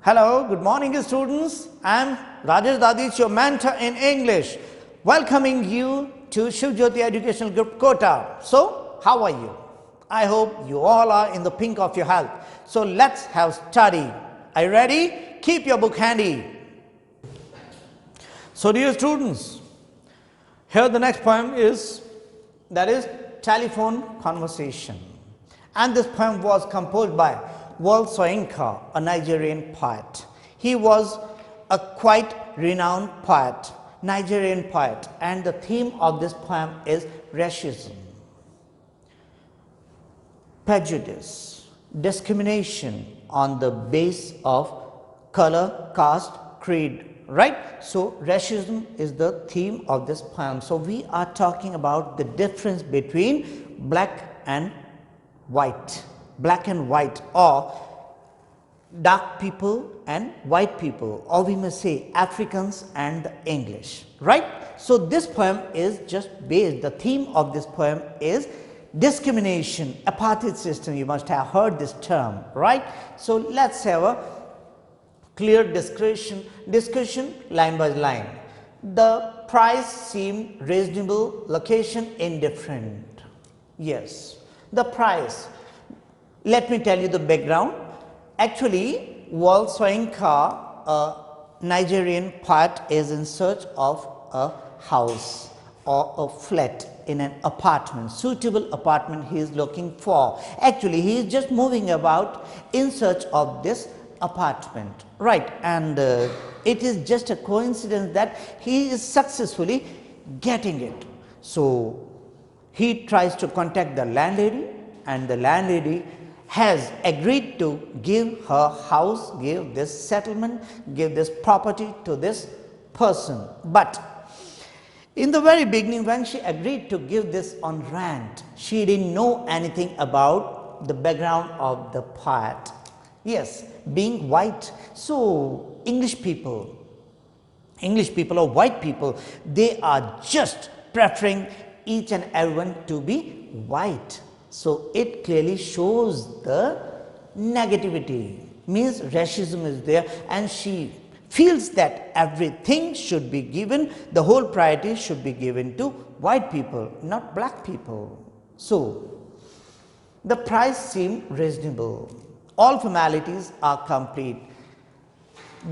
Hello, good morning students. I am Rajesh Dadich, your mentor in English, welcoming you to Shiv Jyoti Educational Group Kota. So, how are you? I hope you all are in the pink of your health. So, let's have study. Are you ready? Keep your book handy. So, dear students, here the next poem is, that is Telephone Conversation. And this poem was composed by Wole Soyinka, a Nigerian poet. He was a quite renowned poet, Nigerian poet, and the theme of this poem is racism, prejudice, discrimination on the base of color, caste, creed, right? So, racism is the theme of this poem. So, we are talking about the difference between black and white, or dark people and white people, or we may say Africans and the English, right? So, this poem is just based, the theme of this poem is discrimination, apartheid system. You must have heard this term, right? So, let's have a clear discussion line by line. The price seemed reasonable, location indifferent. Yes, the price. Let me tell you the background. Actually, Wole Soyinka, a Nigerian poet, is in search of a house or a flat in an apartment, suitable apartment he is looking for. Actually, he is just moving about in search of this apartment, right? And it is just a coincidence that he is successfully getting it. So, he tries to contact the landlady, and the landlady has agreed to give her house, give this settlement, give this property to this person. But in the very beginning, when she agreed to give this on rent, she didn't know anything about the background of the poet. Yes, being white, so English people or white people, they are just preferring each and everyone to be white. So, it clearly shows the negativity, means racism is there, and she feels that everything should be given, the whole priority should be given to white people, not black people. So, the price seemed reasonable, all formalities are complete.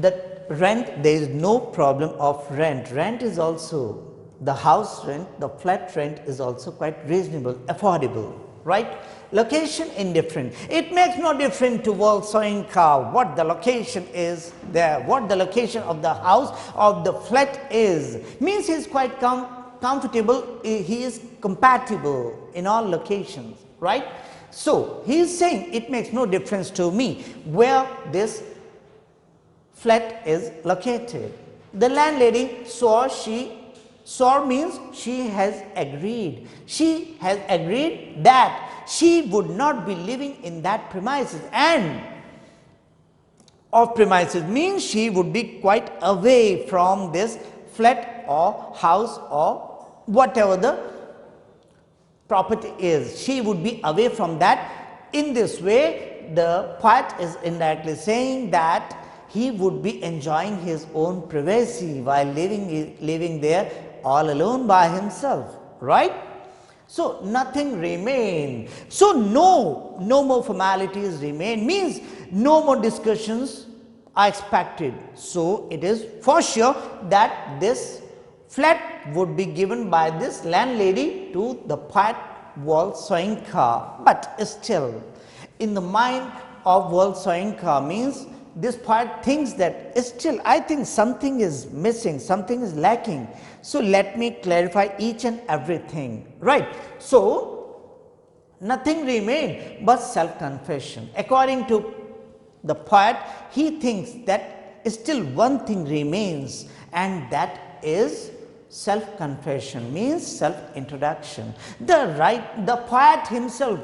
The rent, there is no problem of rent. Rent is also, the house rent, the flat rent is also quite reasonable, affordable, right? Location indifferent. It makes no difference to Wole Soyinka what the location is there, what the location of the house or the flat is. Means he is quite comfortable, he is compatible in all locations, right? So, he is saying it makes no difference to me where this flat is located. The landlady saw means she has agreed. She has agreed that she would not be living in that premises, and off premises means she would be quite away from this flat or house or whatever the property is. She would be away from that. In this way, the poet is indirectly saying that he would be enjoying his own privacy while living there all alone by himself, right? So, nothing remained. So, no more formalities remain, means no more discussions are expected. So, it is for sure that this flat would be given by this landlady to the poet Wole Soyinka. But still, in the mind of Wole Soyinka, means this poet thinks that still I think something is missing, something is lacking. So, let me clarify each and everything, right? So, nothing remained but self-confession. According to the poet, he thinks that still one thing remains, and that is self-confession, means self-introduction. The poet himself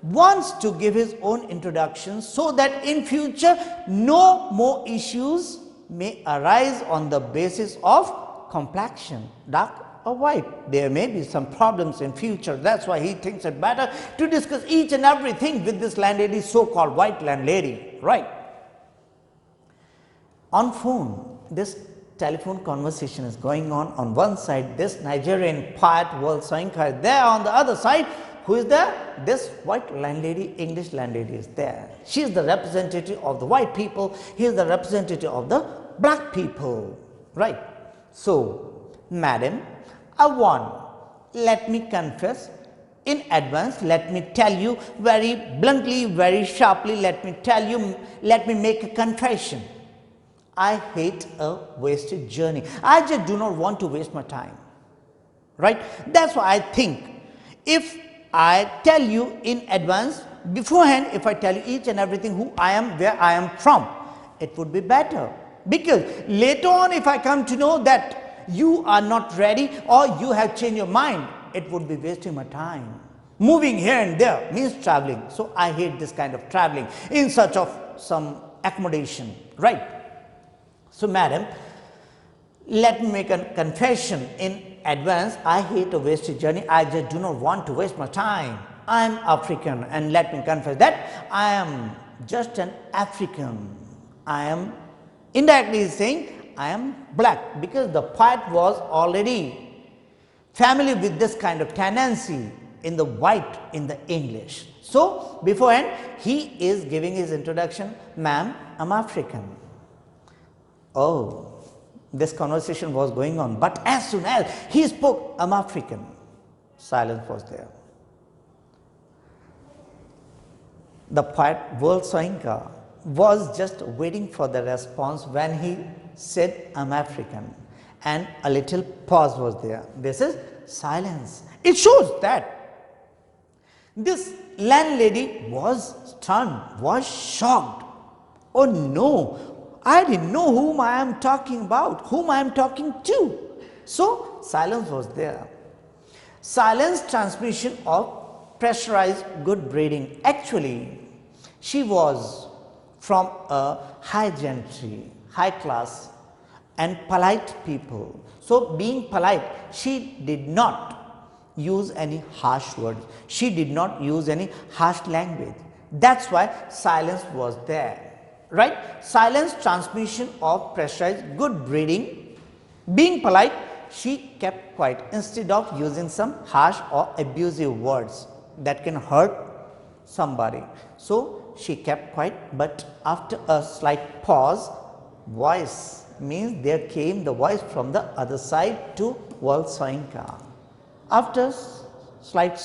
wants to give his own introduction so that in future no more issues may arise on the basis of complexion, dark or white. There may be some problems in future. That's why he thinks it better to discuss each and everything with this landlady, so-called white landlady, right? On phone, this telephone conversation is going on one side, this Nigerian poet World Soyinka is there, on the other side, who is there? This white landlady, English landlady is there. She is the representative of the white people, he is the representative of the black people, right? So, madam, I want, let me confess in advance, let me tell you very bluntly, very sharply, let me make a confession. I hate a wasted journey. I just do not want to waste my time, right? That's why I think if I tell you in advance, beforehand, if I tell you each and everything who I am, where I am from, it would be better. Because later on, if I come to know that you are not ready or you have changed your mind, it would be wasting my time. Moving here and there means traveling. So I hate this kind of traveling in search of some accommodation, right? So, madam, let me make a confession in advance. I hate a wasted journey. I just do not want to waste my time. I am African, and let me confess that I am just an African. I am indirectly saying I am black, because the poet was already familiar with this kind of tendency in the white, in the English. So, beforehand, he is giving his introduction, ma'am, I'm African. Oh, this conversation was going on, but as soon as he spoke, I'm African, silence was there. The poet World Soyinka was just waiting for the response when he said, I'm African, and a little pause was there. This is silence. It shows that this landlady was stunned, was shocked. Oh no, I didn't know whom I am talking about, whom I am talking to. So, silence was there. Silence transmission of pressurized good breeding. Actually, she was from a high gentry, high class and polite people. So, being polite, she did not use any harsh words. She did not use any harsh language. That's why silence was there. Right? Silence transmission of pressurized good breeding. Being polite, she kept quiet instead of using some harsh or abusive words that can hurt somebody. So, she kept quiet, but after a slight pause, voice means there came the voice from the other side to World Soyinka. After slight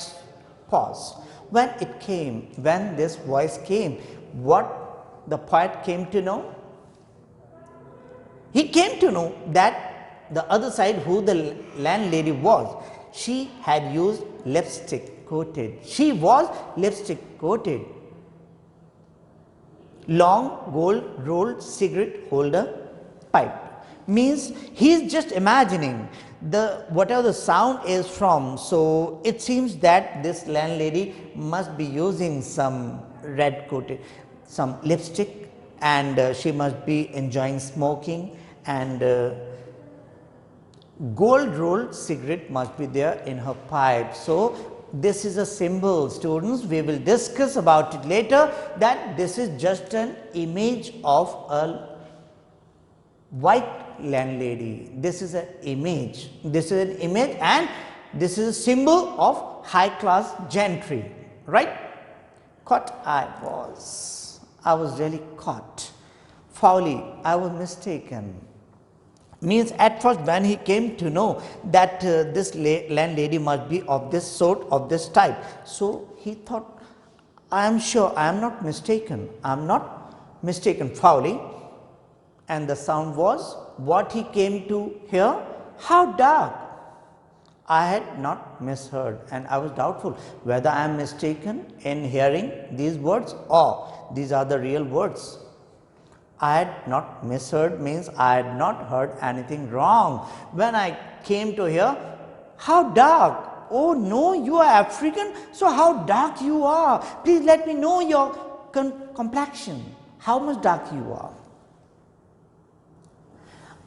pause, when this voice came, what the poet came to know? He came to know that the other side, who the landlady was, she had used lipstick coated. She was lipstick coated. Long gold rolled cigarette holder pipe. Means he is just imagining whatever the sound is from. So it seems that this landlady must be using some red coated, some lipstick, and she must be enjoying smoking, and gold rolled cigarette must be there in her pipe. So this is a symbol, students, we will discuss about it later, that this is just an image of a white landlady. This is an image, and this is a symbol of high class gentry, right? Caught I was really caught. Foully, I was mistaken. Means at first when he came to know that this landlady must be of this sort, of this type, so he thought, I am sure I am not mistaken. I am not mistaken foully. And the sound was, what he came to hear, how dark. I had not misheard, and I was doubtful whether I am mistaken in hearing these words or these are the real words. I had not misheard means I had not heard anything wrong. When I came to hear, how dark. Oh no, you are African, so how dark you are. Please let me know your complexion, how much dark you are.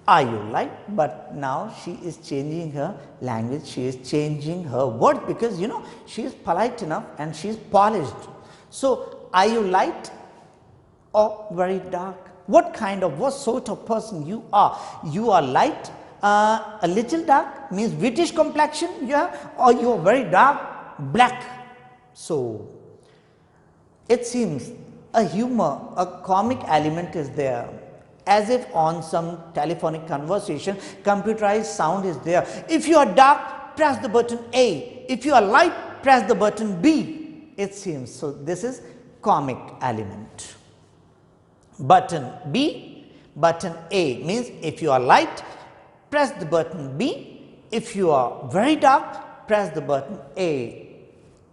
Are you light? But now she is changing her language, she is changing her words, because you know she is polite enough and she is polished. So, are you light or very dark? what sort of person you are. You are light, a little dark means British complexion, yeah, or you are very dark, black. So it seems a humor, a comic element is there, as if on some telephonic conversation, computerized sound is there. If you are dark, press the button A. If you are light, press the button B. It seems. So this is comic element. Button B, button A means if you are light, press the button B. If you are very dark, press the button A.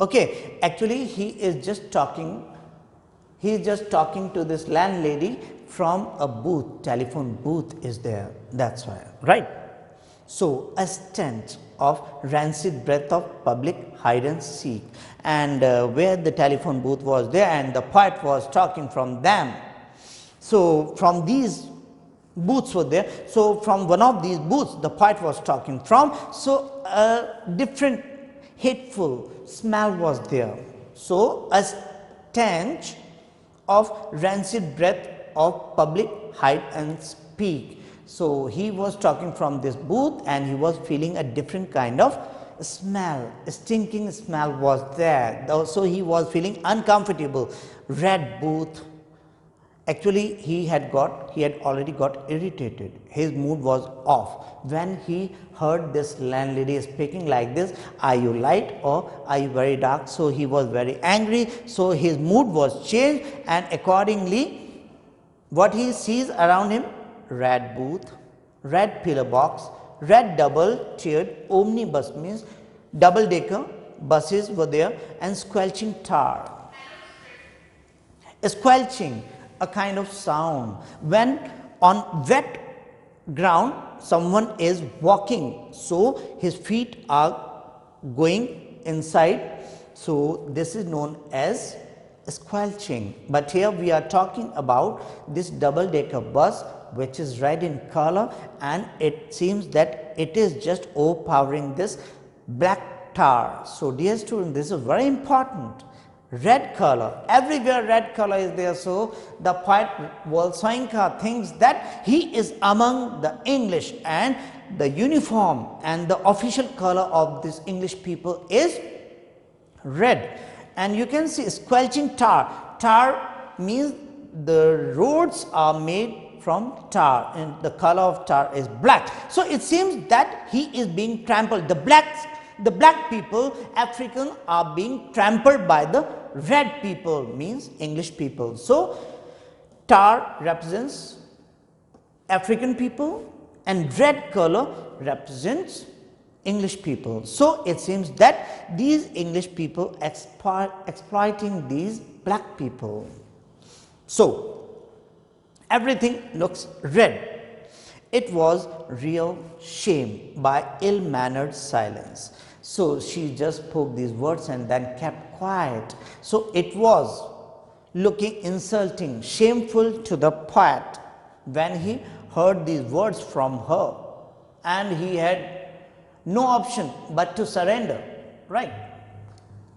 Okay, actually he is just talking to this landlady from a booth, telephone booth is there, that's why, right. So a stench of rancid breath of public hide and seek, and where the telephone booth was there and the poet was talking from them. So from these booths were there, so from one of these booths the poet was talking from, so a different hateful smell was there. So a stench of rancid breath of public hide and speak. So he was talking from this booth and he was feeling a different kind of smell, a stinking smell was there. So he was feeling uncomfortable. Red booth. Actually he had already got irritated. His mood was off when he heard this landlady speaking like this, are you light or are you very dark? So he was very angry. So his mood was changed, and accordingly what he sees around him, red booth, red pillar box, red double tiered omnibus means double decker buses were there, and squelching tar. Squelching, a kind of sound when on wet ground someone is walking, so his feet are going inside, so this is known as squelching. But here we are talking about this double decker bus which is red in color, and it seems that it is just overpowering this black tar. So dear students, this is very important. Red color, everywhere red color is there. So the poet Volsoinka thinks that he is among the English, and the uniform and the official color of this English people is red. And you can see squelching tar. Tar means the roads are made from tar, and the color of tar is black. So it seems that he is being trampled. The black people, African, are being trampled by the red people, means English people. So tar represents African people and red color represents English people. So it seems that these English people exploiting these black people. So everything looks red. It was real shame by ill-mannered silence. So she just spoke these words and then kept quiet. So it was looking insulting, shameful to the poet when he heard these words from her, and he had no option but to surrender, right?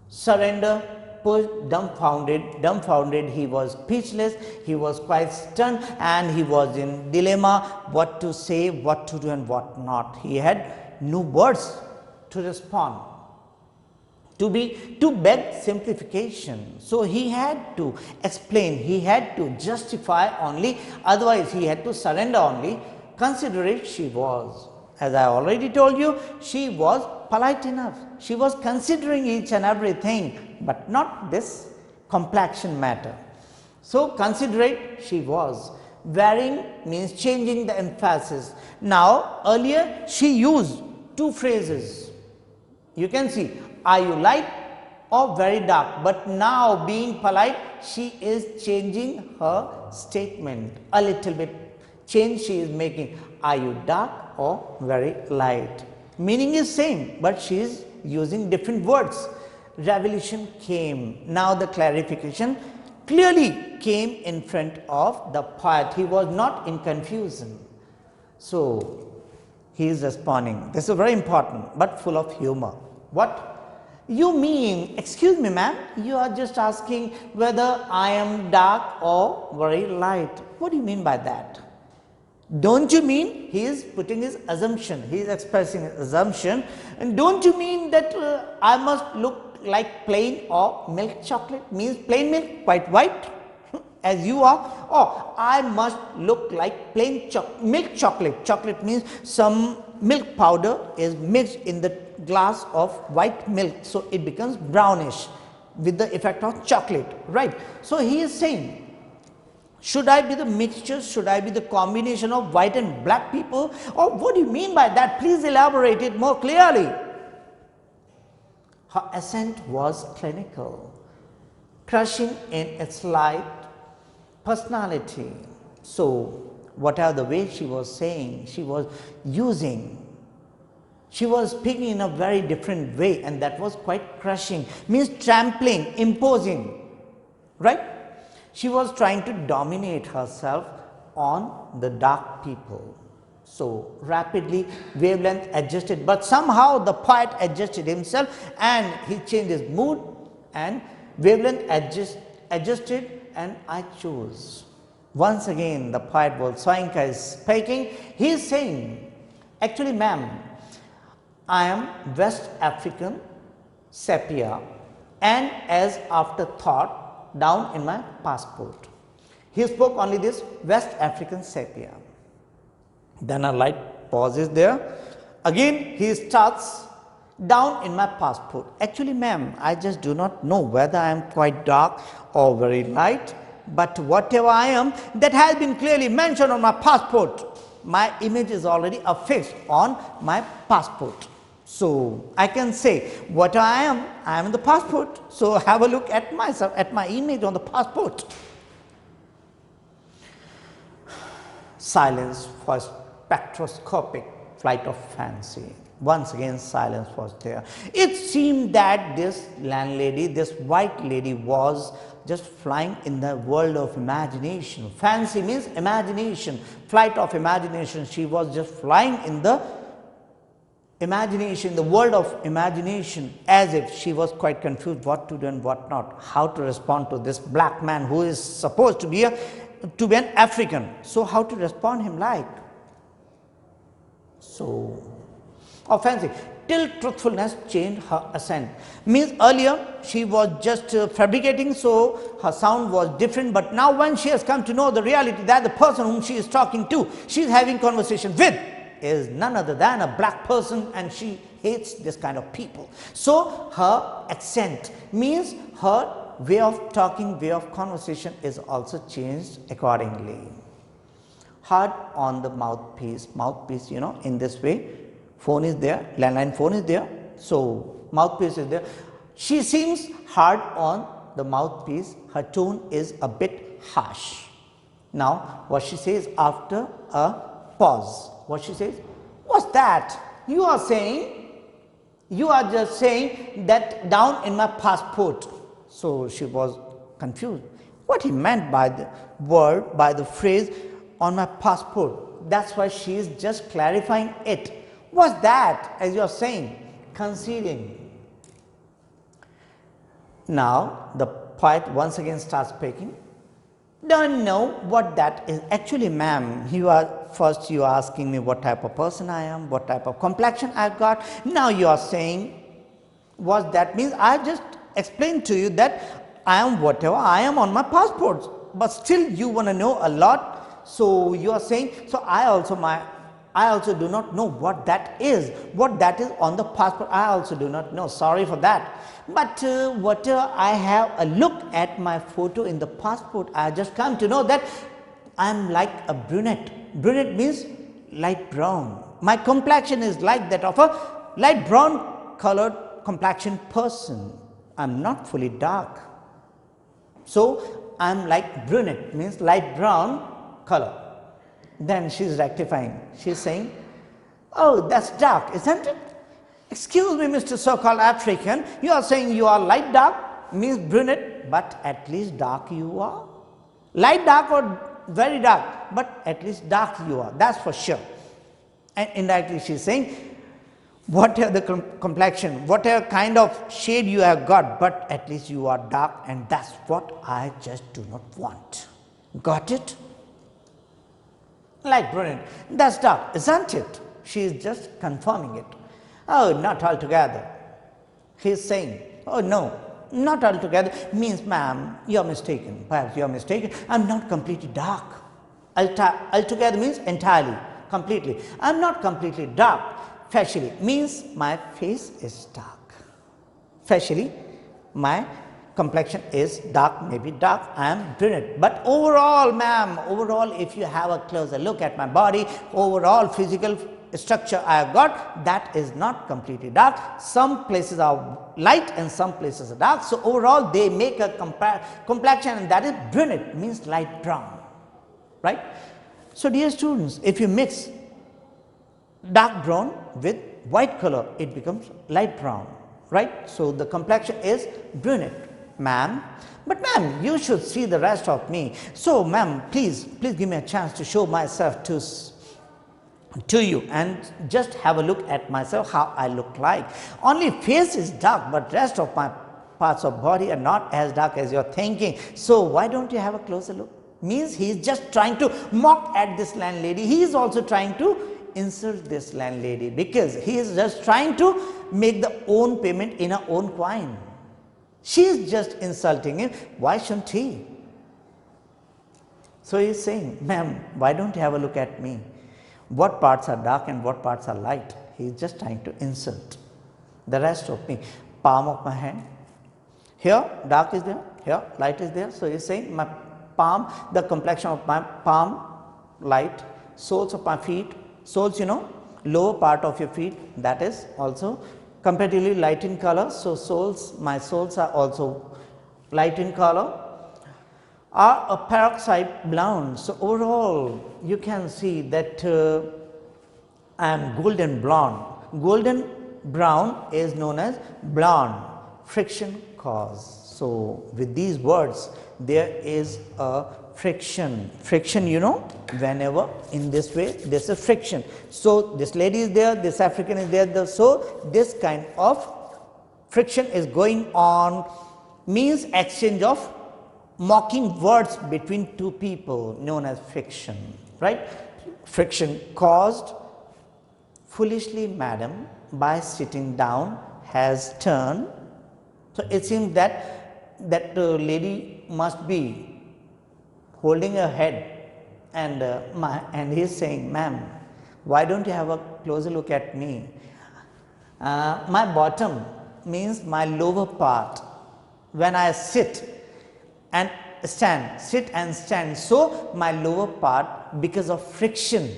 Surrender, pushed, dumbfounded, he was speechless, he was quite stunned, and he was in dilemma what to say, what to do and what not. He had no words to respond, to beg simplification. So he had to explain, he had to justify only, otherwise he had to surrender only. Considerate she was. As I already told you, she was polite enough. She was considering each and everything, but not this complexion matter. So considerate she was. Varying means changing the emphasis. Now earlier she used two phrases. You can see, are you light or very dark? But now being polite, she is changing her statement a little bit. Change she is making. Are you dark or very light? Meaning is same, but she is using different words. Revelation came. Now the clarification clearly came in front of the poet. He was not in confusion. So he is responding. This is very important, but full of humor. What? You mean, excuse me ma'am, you are just asking whether I am dark or very light. What do you mean by that? Don't you mean he is putting his assumption, he is expressing his assumption, and don't you mean that I must look like plain or milk chocolate, means plain milk, quite white as you are, or I must look like plain milk chocolate. Chocolate means some milk powder is mixed in the glass of white milk, so it becomes brownish with the effect of chocolate, right? So he is saying, should I be the mixture, should I be the combination of white and black people, or what do you mean by that? Please elaborate it more clearly. Her accent was clinical, crushing in its light personality. So whatever the way she was saying, she was speaking in a very different way, and that was quite crushing, means trampling, imposing, right? She was trying to dominate herself on the dark people. So rapidly wavelength adjusted, but somehow the poet adjusted himself and he changed his mood and wavelength adjusted, and I chose. Once again the poet Soyinka is speaking. He is saying, actually ma'am, I am West African sepia, and as afterthought down in my passport. He spoke only this West African sepia. Then a light pause is there. Again he starts, down in my passport. Actually ma'am, I just do not know whether I am quite dark or very light, but whatever I am, that has been clearly mentioned on my passport. My image is already affixed on my passport. So I can say what I am in the passport. So have a look at myself, at my image on the passport. Silence for spectroscopic flight of fancy. Once again silence was there. It seemed that this landlady, this white lady, was just flying in the world of imagination. Fancy means imagination, flight of imagination. She was just flying in the imagination, the world of imagination, as if she was quite confused what to do and what not, how to respond to this black man who is supposed to be an African. So how to respond him like? So offensive, till truthfulness changed her accent. Means earlier she was just fabricating, so her sound was different, but now when she has come to know the reality that the person whom she is talking to, she is having conversation with, is none other than a black person, and she hates this kind of people. So her accent means her way of talking, way of conversation is also changed accordingly. Hard on the mouthpiece, you know, in this way, phone is there, landline phone is there, so mouthpiece is there. She seems hard on the mouthpiece, her tone is a bit harsh. Now what she says after a pause, what she says, what's that? You are just saying that down in my passport. So she was confused. What he meant by the word, by the phrase on my passport. That's why she is just clarifying it. What's that, as you are saying? Concealing. Now the poet once again starts speaking. Don't know what that is. Actually ma'am, you are asking me what type of person I am, what type of complexion I've got. Now you are saying what that means. I just explained to you that I am whatever I am on my passport, but still you want to know a lot. So you are saying, so I also do not know what that is on the passport. I also do not know, sorry for that. But whatever I have a look at my photo in the passport, I just come to know that I am like a brunette. Brunette means light brown. My complexion is like that of a light brown colored complexion person. I am not fully dark. So I am like brunette, means light brown color. Then she is rectifying. She is saying, oh, that's dark, isn't it? Excuse me, Mr. so-called African, you are saying you are light dark, means brunette, but at least dark you are. Light dark or very dark, but at least dark you are, that's for sure. And indirectly she is saying, whatever the complexion, whatever kind of shade you have got, but at least you are dark, and that's what I just do not want. Got it? Like brunette, that's dark, isn't it? She is just confirming it. Oh, not altogether. He is saying, oh no, not altogether, means ma'am, you are mistaken, perhaps you are mistaken, I am not completely dark. Altogether means entirely, completely. I am not completely dark. Facially means my face is dark. Facially, my complexion is dark, maybe dark, I am brunette. But overall, ma'am, overall, if you have a closer look at my body, overall physical structure I have got, that is not completely dark. Some places are light and some places are dark. So overall, they make a complexion, and that is brunette, means light brown, right? So dear students, if you mix dark brown with white color, it becomes light brown, right? So the complexion is brunette, ma'am. But ma'am, you should see the rest of me. So ma'am, please give me a chance to show myself to you, and just have a look at myself, how I look like. Only face is dark, but rest of my parts of body are not as dark as you're thinking. So why don't you have a closer look? Means he is just trying to mock at this landlady. He is also trying to insult this landlady, because he is just trying to make the own payment in her own coin. She is just insulting him. Why shouldn't he? So he is saying, ma'am, why don't you have a look at me? What parts are dark and what parts are light? He is just trying to insult the rest of me. Palm of my hand, here dark is there, here light is there. So he is saying my palm, the complexion of my palm light, soles of my feet, soles, lower part of your feet, that is also comparatively light in color. So soles, my soles are also light in color, are a peroxide blonde. So overall, you can see that I am golden blonde. Golden brown is known as blonde, friction cause. So with these words, there is a friction. Friction, whenever in this way, there is a friction. So this lady is there, this African is there. So this kind of friction is going on, means exchange of mocking words between two people, known as friction, right? Friction caused, foolishly madam, by sitting down, has turned. So it seems that lady must be holding her head, and he is saying, ma'am, why don't you have a closer look at me? My bottom means my lower part, when I sit and stand, sit and stand, so my lower part, because of friction,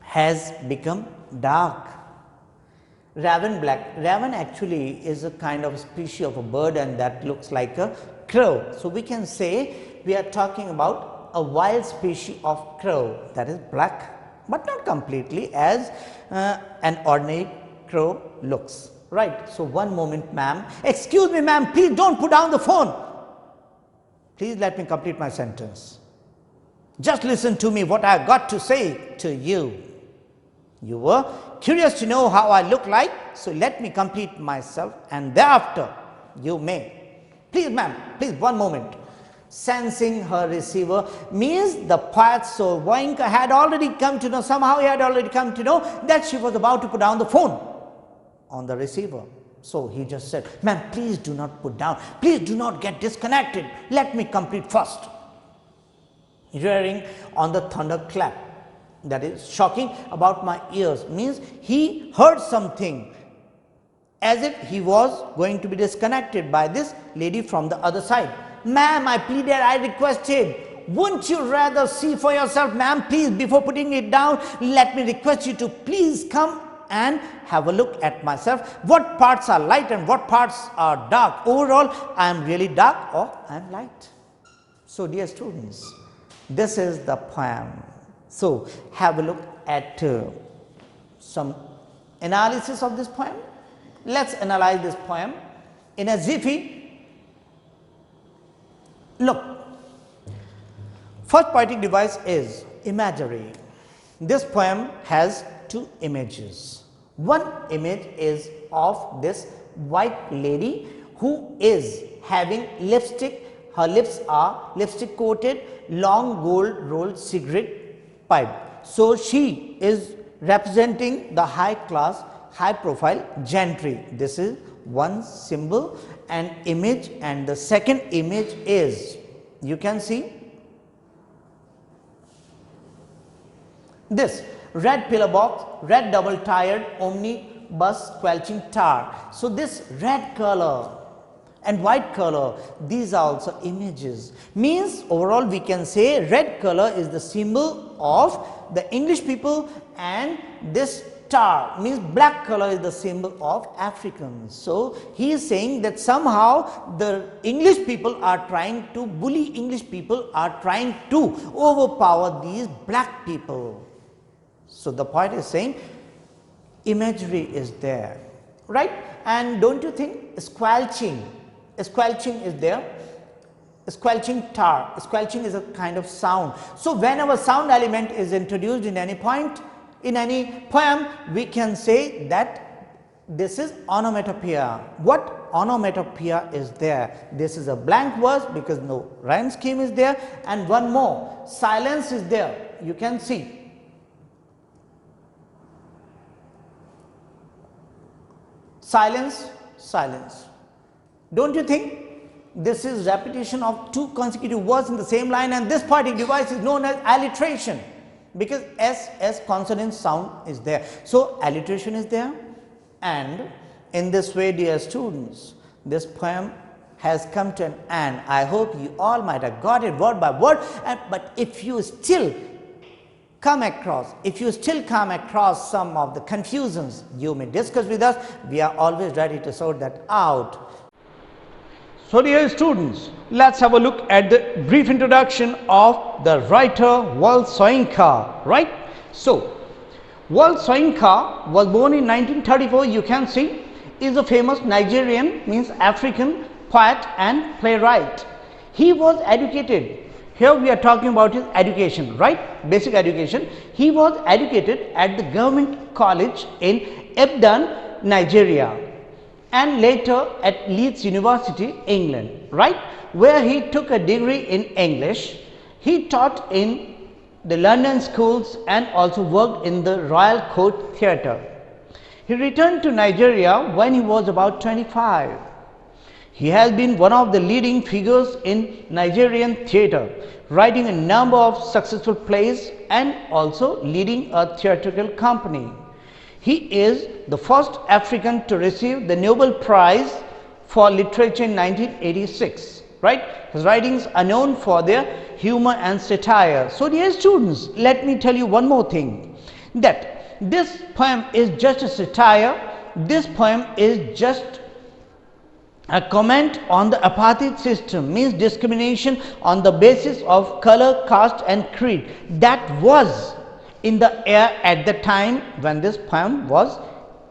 has become dark. Raven black. Raven actually is a kind of species of a bird, and that looks like a crow. So we can say we are talking about a wild species of crow that is black, but not completely as an ordinary crow looks, right? So one moment, ma'am. Excuse me, ma'am, please don't put down the phone. Please let me complete my sentence. Just listen to me, what I have got to say to you. You were curious to know how I look like, so let me complete myself, and thereafter you may. Please ma'am, please one moment. Sensing her receiver means the poet soul Voinka had already come to know, somehow he had already come to know that she was about to put down the phone on the receiver. So he just said, ma'am, please do not put down, please do not get disconnected, let me complete first. Rearing on the thunderclap, that is shocking about my ears, means he heard something as if he was going to be disconnected by this lady from the other side. Ma'am, I pleaded, I requested, wouldn't you rather see for yourself, ma'am, please, before putting it down, let me request you to please come and have a look at myself. What parts are light and what parts are dark? Overall, I am really dark or I am light. So dear students, this is the poem. So have a look at some analysis of this poem. Let's analyze this poem in a jiffy. Look, first poetic device is imagery. This poem has two images. One image is of this white lady who is having lipstick. Her lips are lipstick coated, long gold rolled cigarette pipe. So she is representing the high class, high profile gentry. This is one symbol and image, and the second image is, you can see this red pillar box, red double tired omnibus squelching tar. So this red color and white color, these are also images. Means overall we can say red color is the symbol of the English people, and this tar means black color is the symbol of Africans. So he is saying that somehow the English people are trying to bully, English people are trying to overpower these black people. So the poet is saying imagery is there, right? And don't you think squelching is there? Squelching tar, squelching is a kind of sound. So whenever sound element is introduced in any point, in any poem, we can say that this is onomatopoeia. What onomatopoeia is there? This is a blank verse because no rhyme scheme is there, and one more, silence is there. You can see silence, silence. Don't you think this is repetition of two consecutive words in the same line, and this poetic device is known as alliteration because S consonant sound is there. So alliteration is there, and in this way, dear students, this poem has come to an end. I hope you all might have got it word by word, but if you still come across some of the confusions, you may discuss with us. We are always ready to sort that out. So dear students, let's have a look at the brief introduction of the writer Walt Soyinka, right? So Walt Soyinka was born in 1934, you can see, is a famous Nigerian, means African poet and playwright. He was educated. Here we are talking about his education, right? Basic education. He was educated at the government college in Ibadan, Nigeria, and later at Leeds University, England, right? Where he took a degree in English. He taught in the London schools and also worked in the Royal Court Theatre. He returned to Nigeria when he was about 25. He has been one of the leading figures in Nigerian theatre, writing a number of successful plays and also leading a theatrical company. He is the first African to receive the Nobel Prize for Literature in 1986, right? His writings are known for their humor and satire. So dear students, let me tell you one more thing, that this poem is just a satire. This poem is just a comment on the apartheid system, means discrimination on the basis of color, caste and creed that was in the air at the time when this poem was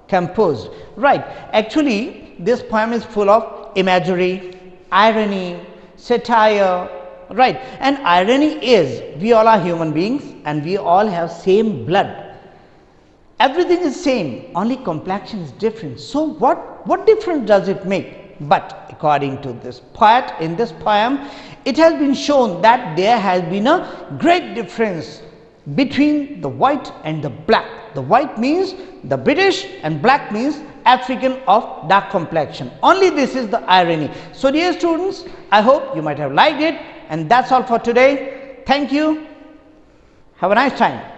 composed, right? Actually, this poem is full of imagery, irony, satire, right? And irony is, we all are human beings and we all have same blood. Everything is same, only complexion is different. So what difference does it make? But according to this poet, in this poem, it has been shown that there has been a great difference between the white and the black. The white means the British and black means African of dark complexion. Only this is the irony. So dear students, I hope you might have liked it, and that's all for today. Thank you. Have a nice time.